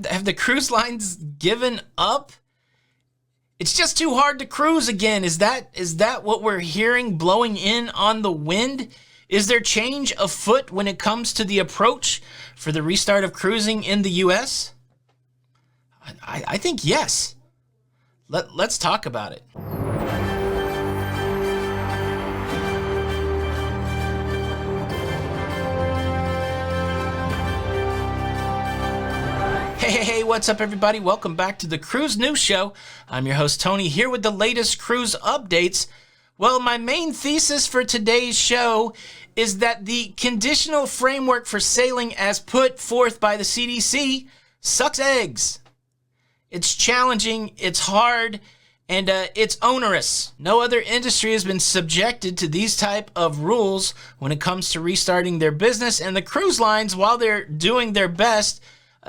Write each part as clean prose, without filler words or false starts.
Have the cruise lines given up? It's just too hard to cruise again. Is that what we're hearing blowing in on the wind? Is there change afoot when it comes to the approach for the restart of cruising in the U.S.? I think yes. Let's talk about it. Hey, what's up everybody? Welcome back to the Cruise News Show. I'm your host Tony, here with the latest cruise updates. Well, my main thesis for today's show is that the conditional framework for sailing as put forth by the CDC sucks eggs. It's challenging, it's hard, and it's onerous. No other industry has been subjected to these type of rules when it comes to restarting their business, and the cruise lines, while they're doing their best,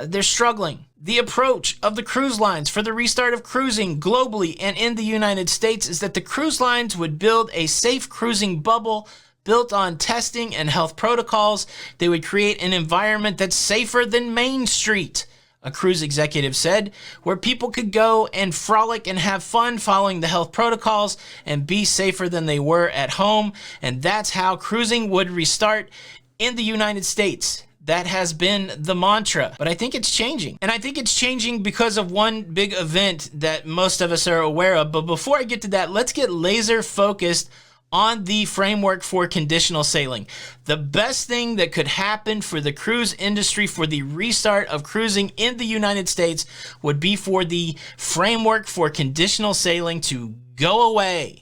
they're struggling. The approach of the cruise lines for the restart of cruising globally and in the United States is that the cruise lines would build a safe cruising bubble built on testing and health protocols. They would create an environment that's safer than Main Street, a cruise executive said, where people could go and frolic and have fun following the health protocols and be safer than they were at home. And that's how cruising would restart in the United States. That has been the mantra, but I think it's changing. And I think it's changing because of one big event that most of us are aware of. But before I get to that, let's get laser focused on the framework for conditional sailing. The best thing that could happen for the cruise industry for the restart of cruising in the United States would be for the framework for conditional sailing to go away.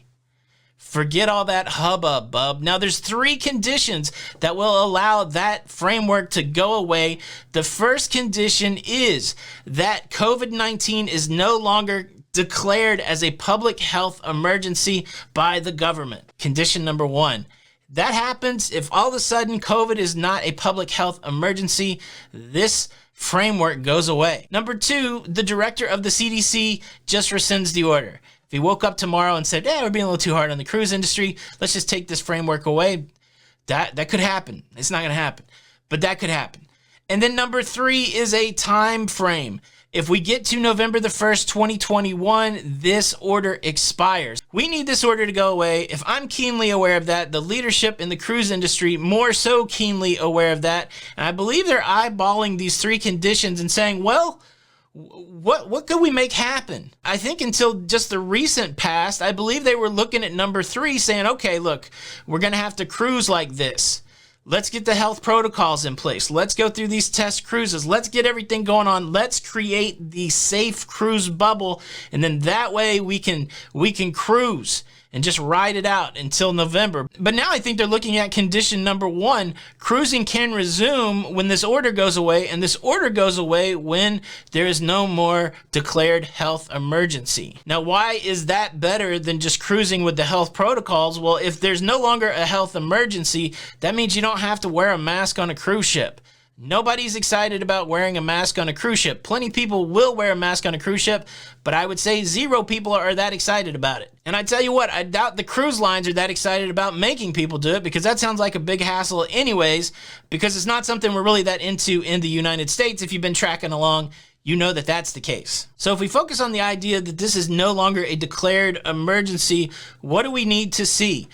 Forget all that hubbub, bub. Now, there's 3 conditions that will allow that framework to go away. The first condition is that COVID-19 is no longer declared as a public health emergency by the government. Condition number 1. That happens if all of a sudden COVID is not a public health emergency. This framework goes away. Number 2, the director of the CDC just rescinds the order. If he woke up tomorrow and said, we're being a little too hard on the cruise industry, let's just take this framework away, that could happen. It's not going to happen, but that could happen. And then number 3 is a time frame. If we get to November the 1st, 2021, this order expires. We need this order to go away. If I'm keenly aware of that, the leadership in the cruise industry more so keenly aware of that. And I believe they're eyeballing these 3 conditions and saying, well, what could we make happen? I think until just the recent past, I believe they were looking at number 3 saying, okay, look, we're going to have to cruise like this. Let's get the health protocols in place. Let's go through these test cruises. Let's get everything going on. Let's create the safe cruise bubble. And then that way we can cruise and just ride it out until November. But now I think they're looking at condition number 1. Cruising can resume when this order goes away, and this order goes away when there is no more declared health emergency. Now, why is that better than just cruising with the health protocols? Well, if there's no longer a health emergency, that means you don't have to wear a mask on a cruise ship. Nobody's excited about wearing a mask on a cruise ship. Plenty of people will wear a mask on a cruise ship, but I would say 0 people are that excited about it. And I tell you what, I doubt the cruise lines are that excited about making people do it, because that sounds like a big hassle anyways, because it's not something we're really that into in the United States. If you've been tracking along, you know that that's the case. So if we focus on the idea that this is no longer a declared emergency, what do we need to see?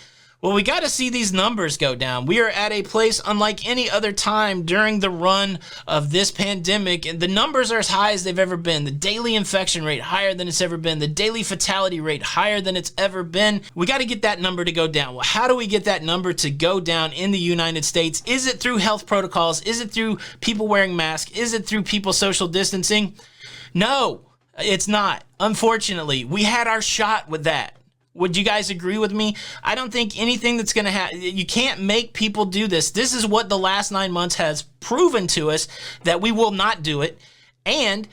Well, we got to see these numbers go down. We are at a place unlike any other time during the run of this pandemic, and the numbers are as high as they've ever been. The daily infection rate higher than it's ever been. The daily fatality rate higher than it's ever been. We got to get that number to go down. Well, how do we get that number to go down in the United States? Is it through health protocols? Is it through people wearing masks? Is it through people social distancing? No, it's not. Unfortunately, we had our shot with that. Would you guys agree with me? I don't think anything that's going to happen, you can't make people do this. This is what the last 9 months has proven to us, that we will not do it. And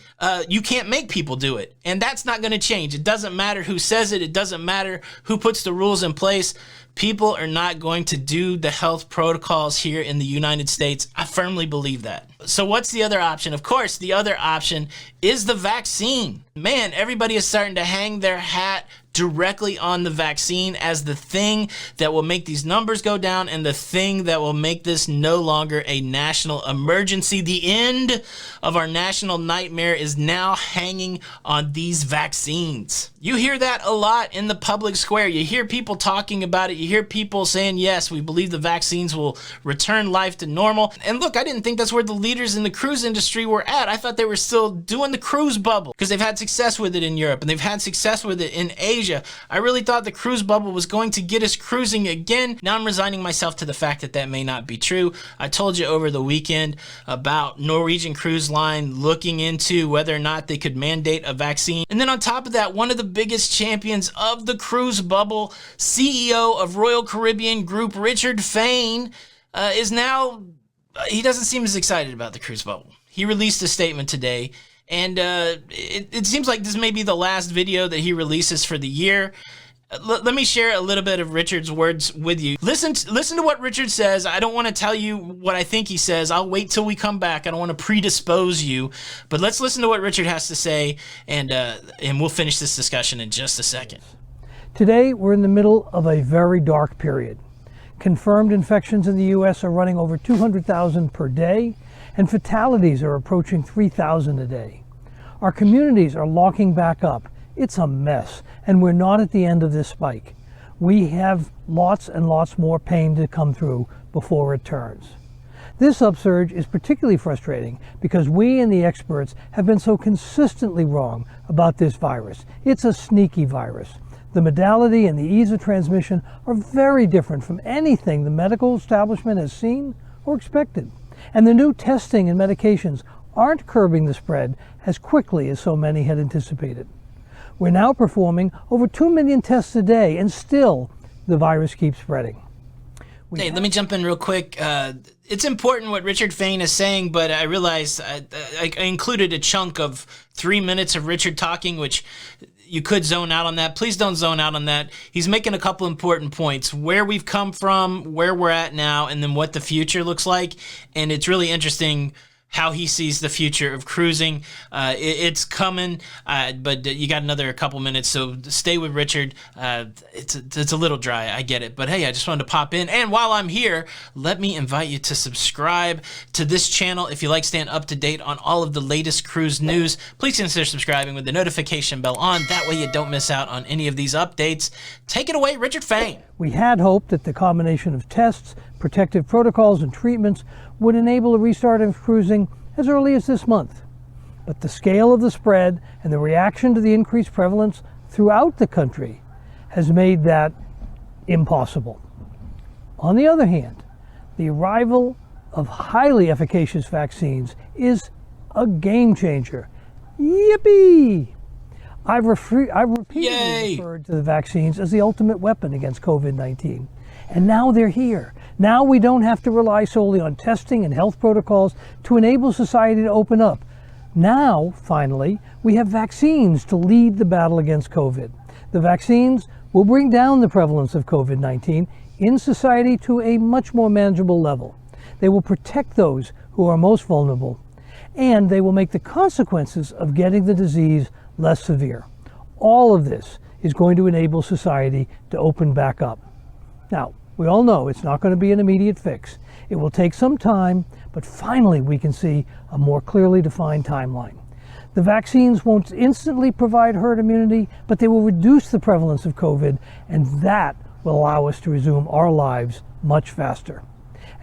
you can't make people do it. And that's not going to change. It doesn't matter who says it. It doesn't matter who puts the rules in place. People are not going to do the health protocols here in the United States. I firmly believe that. So what's the other option? Of course, the other option is the vaccine. Man, everybody is starting to hang their hat directly on the vaccine as the thing that will make these numbers go down and the thing that will make this no longer a national emergency. The end of our national nightmare is now hanging on these vaccines. You hear that a lot in the public square. You hear people talking about it. You hear people saying, yes, we believe the vaccines will return life to normal. And look, I didn't think that's where the leaders in the cruise industry were at. I thought they were still doing the cruise bubble because they've had success with it in Europe and they've had success with it in Asia. I really thought the cruise bubble was going to get us cruising again. Now I'm resigning myself to the fact that that may not be true. I told you over the weekend about Norwegian Cruise Line looking into whether or not they could mandate a vaccine. And then on top of that, one of the biggest champions of the cruise bubble, CEO of Royal Caribbean Group, Richard Fain, is now, he doesn't seem as excited about the cruise bubble. He released a statement today. And it seems like this may be the last video that he releases for the year. Let me share a little bit of Richard's words with you. Listen to what Richard says. I don't want to tell you what I think he says. I'll wait till we come back. I don't want to predispose you. But let's listen to what Richard has to say, and we'll finish this discussion in just a second. Today, we're in the middle of a very dark period. Confirmed infections in the U.S. are running over 200,000 per day, and fatalities are approaching 3,000 a day. Our communities are locking back up. It's a mess, and we're not at the end of this spike. We have lots and lots more pain to come through before it turns. This upsurge is particularly frustrating because we and the experts have been so consistently wrong about this virus. It's a sneaky virus. The modality and the ease of transmission are very different from anything the medical establishment has seen or expected. And the new testing and medications aren't curbing the spread as quickly as so many had anticipated. We're now performing over 2 million tests a day, and still the virus keeps spreading. Hey, let me jump in real quick. It's important what Richard Fain is saying, but I realized I included a chunk of 3 minutes of Richard talking, which you could zone out on that. Please don't zone out on that. He's making a couple important points, where we've come from, where we're at now, and then what the future looks like. And it's really interesting how he sees the future of cruising. It's coming, but you got another couple minutes, so stay with Richard. It's a little dry, I get it, but hey, I just wanted to pop in. And while I'm here, let me invite you to subscribe to this channel. If you like staying up to date on all of the latest cruise news, please consider subscribing with the notification bell on. That way you don't miss out on any of these updates. Take it away, Richard Fain. We had hoped that the combination of tests, protective protocols, and treatments would enable a restart of cruising as early as this month. But the scale of the spread and the reaction to the increased prevalence throughout the country has made that impossible. On the other hand, the arrival of highly efficacious vaccines is a game changer. Yippee! I've repeatedly referred to the vaccines as the ultimate weapon against COVID-19. And now they're here. Now we don't have to rely solely on testing and health protocols to enable society to open up. Now, finally, we have vaccines to lead the battle against COVID. The vaccines will bring down the prevalence of COVID-19 in society to a much more manageable level. They will protect those who are most vulnerable, and they will make the consequences of getting the disease less severe. All of this is going to enable society to open back up. Now, we all know it's not going to be an immediate fix. It will take some time, but finally we can see a more clearly defined timeline. The vaccines won't instantly provide herd immunity, but they will reduce the prevalence of COVID, and that will allow us to resume our lives much faster.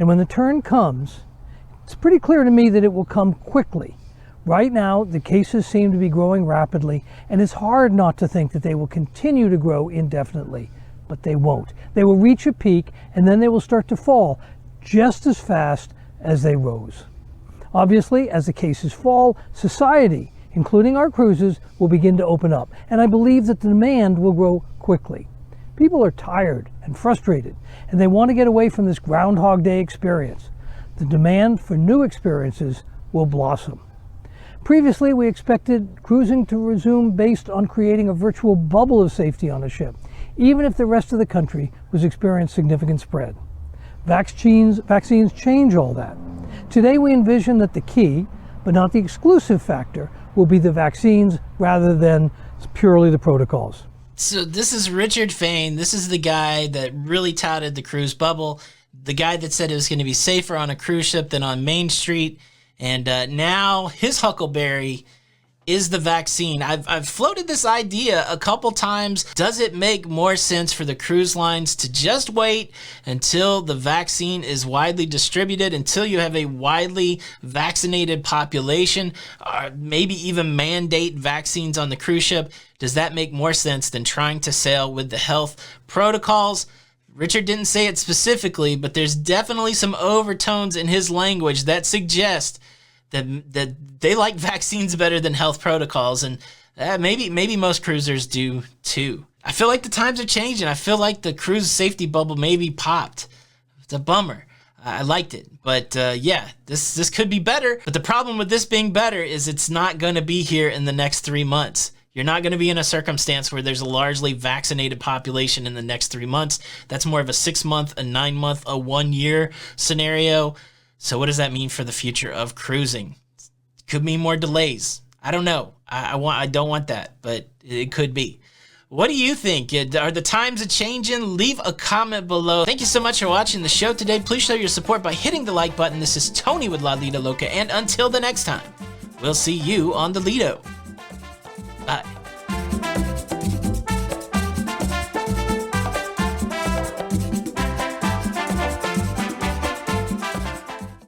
And when the turn comes, it's pretty clear to me that it will come quickly. Right now, the cases seem to be growing rapidly, and it's hard not to think that they will continue to grow indefinitely. But they won't. They will reach a peak, and then they will start to fall just as fast as they rose. Obviously, as the cases fall, society, including our cruises, will begin to open up, and I believe that the demand will grow quickly. People are tired and frustrated, and they want to get away from this Groundhog Day experience. The demand for new experiences will blossom. Previously, we expected cruising to resume based on creating a virtual bubble of safety on a ship, even if the rest of the country was experiencing significant spread. Vaccines change all that. Today we envision that the key, but not the exclusive factor, will be the vaccines rather than purely the protocols. So this is Richard Fain. This is the guy that really touted the cruise bubble, the guy that said it was going to be safer on a cruise ship than on Main Street. And now his huckleberry is the vaccine. I've floated this idea a couple times. Does it make more sense for the cruise lines to just wait until the vaccine is widely distributed, until you have a widely vaccinated population, or maybe even mandate vaccines on the cruise ship? Does that make more sense than trying to sail with the health protocols? Richard didn't say it specifically, but there's definitely some overtones in his language that suggest that they like vaccines better than health protocols, and maybe most cruisers do too. I feel like the times are changing. I feel like the cruise safety bubble maybe popped. It's a bummer. I liked it, but yeah, this could be better. But the problem with this being better is it's not going to be here in the next 3 months. You're not going to be in a circumstance where there's a largely vaccinated population in the next 3 months. That's more of a 6-month, a 9-month, a 1-year scenario. So what does that mean for the future of cruising? Could mean more delays. I don't know. I don't want that, but it could be. What do you think? Are the times changing? Leave a comment below. Thank you so much for watching the show today. Please show your support by hitting the like button. This is Tony with Lido Loca, and until the next time, we'll see you on the Lido. Bye.